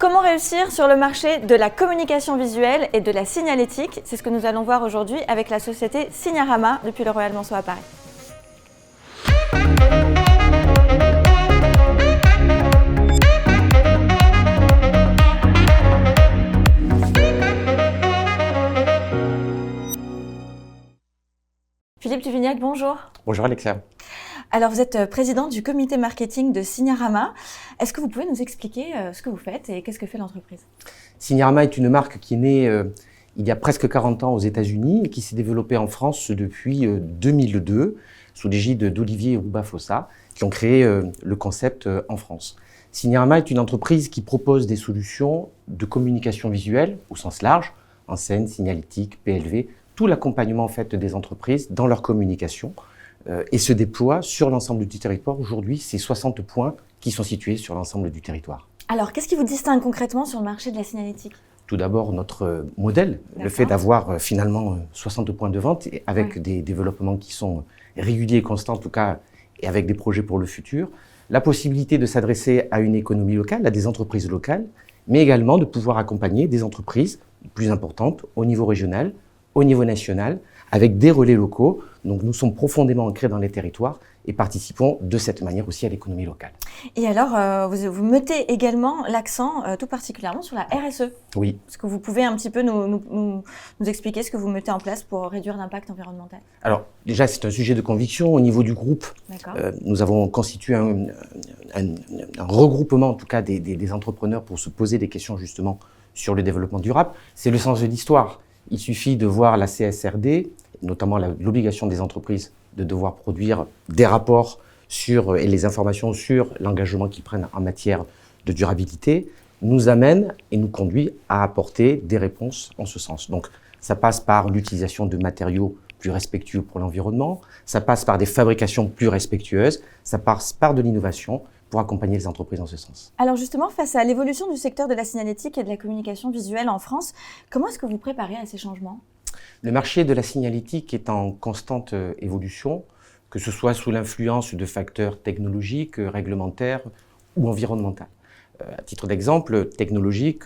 comment réussir sur le marché de la communication visuelle et de la signalétique? C'est ce que nous allons voir aujourd'hui avec la société Signarama depuis le Royal Monceau à Paris. Philippe Duvignac, bonjour. Bonjour Alexia. Alors vous êtes président du comité marketing de Signarama. Est-ce que vous pouvez nous expliquer ce que vous faites et qu'est-ce que fait l'entreprise? Signarama est une marque qui est née il y a presque 40 ans aux États-Unis et qui s'est développée en France depuis 2002 sous l'égide d'Olivier Rouba-Fossa qui ont créé le concept en France. Signarama est une entreprise qui propose des solutions de communication visuelle au sens large, enseigne, signalétique, PLV, tout l'accompagnement en fait des entreprises dans leur communication et se déploie sur l'ensemble du territoire. Aujourd'hui, c'est 60 points qui sont situés sur l'ensemble du territoire. Alors, qu'est-ce qui vous distingue concrètement sur le marché de la signalétique? Tout d'abord, notre modèle, le fait d'avoir finalement 60 points de vente et avec des développements qui sont réguliers et constants en tout cas, et avec des projets pour le futur. La possibilité de s'adresser à une économie locale, à des entreprises locales, mais également de pouvoir accompagner des entreprises plus importantes au niveau régional, au niveau national, avec des relais locaux. Donc nous sommes profondément ancrés dans les territoires et participons de cette manière aussi à l'économie locale. Et alors, vous mettez également l'accent tout particulièrement sur la RSE. Oui. Est-ce que vous pouvez un petit peu nous expliquer ce que vous mettez en place pour réduire l'impact environnemental? Alors déjà, c'est un sujet de conviction. Au niveau du groupe, nous avons constitué un regroupement en tout cas des entrepreneurs pour se poser des questions justement sur le développement durable. C'est le sens de l'histoire. Il suffit de voir la CSRD, notamment l'obligation des entreprises de devoir produire des rapports et les informations sur l'engagement qu'ils prennent en matière de durabilité, nous amène et nous conduit à apporter des réponses en ce sens. Donc, ça passe par l'utilisation de matériaux plus respectueux pour l'environnement, ça passe par des fabrications plus respectueuses, ça passe par de l'innovation pour accompagner les entreprises dans ce sens. Alors justement, face à l'évolution du secteur de la signalétique et de la communication visuelle en France, comment est-ce que vous préparez à ces changements? Le marché de la signalétique est en constante évolution, que ce soit sous l'influence de facteurs technologiques, réglementaires ou environnementaux. À titre d'exemple technologique,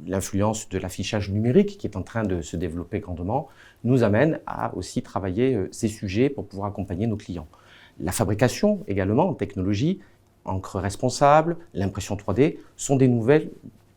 l'influence de l'affichage numérique qui est en train de se développer grandement nous amène à aussi travailler ces sujets pour pouvoir accompagner nos clients. La fabrication également en technologie, encre responsable, l'impression 3D sont des nouvelles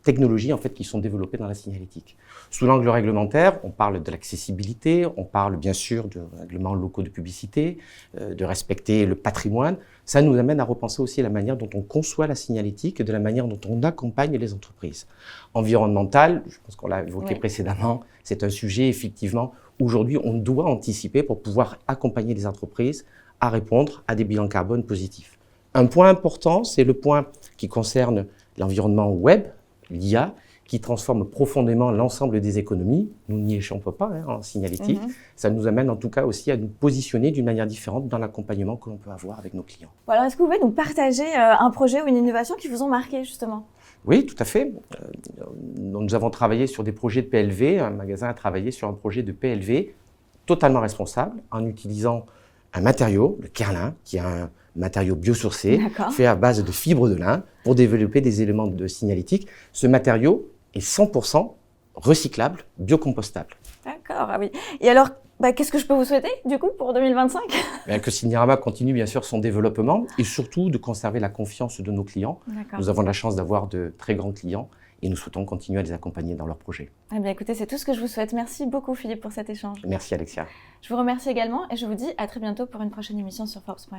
technologies en fait, qui sont développées dans la signalétique. Sous l'angle réglementaire, on parle de l'accessibilité, on parle bien sûr de règlements locaux de publicité, de respecter le patrimoine. Ça nous amène à repenser aussi la manière dont on conçoit la signalétique et de la manière dont on accompagne les entreprises. Environnemental, je pense qu'on l'a évoqué précédemment, c'est un sujet effectivement, aujourd'hui on doit anticiper pour pouvoir accompagner les entreprises à répondre à des bilans carbone positifs. Un point important, c'est le point qui concerne l'environnement web, l'IA, qui transforme profondément l'ensemble des économies. Nous n'y échappons pas en signalétique. Ça nous amène en tout cas aussi à nous positionner d'une manière différente dans l'accompagnement que l'on peut avoir avec nos clients. Bon, alors, est-ce que vous pouvez nous partager un projet ou une innovation qui vous ont marqué justement? Oui, tout à fait. Nous avons travaillé sur des projets de PLV. Un magasin a travaillé sur un projet de PLV totalement responsable en utilisant un matériau, le Kerlin, qui est un matériau biosourcé, fait à base de fibres de lin pour développer des éléments de signalétique. Ce matériau est 100% recyclable, biocompostable. D'accord, ah oui. Et alors, qu'est-ce que je peux vous souhaiter du coup pour 2025? Que Signarama continue bien sûr son développement et surtout de conserver la confiance de nos clients. Nous avons la chance d'avoir de très grands clients et nous souhaitons continuer à les accompagner dans leurs projets. Eh bien, écoutez, c'est tout ce que je vous souhaite. Merci beaucoup Philippe pour cet échange. Merci Alexia. Je vous remercie également et je vous dis à très bientôt pour une prochaine émission sur Forbes.fr.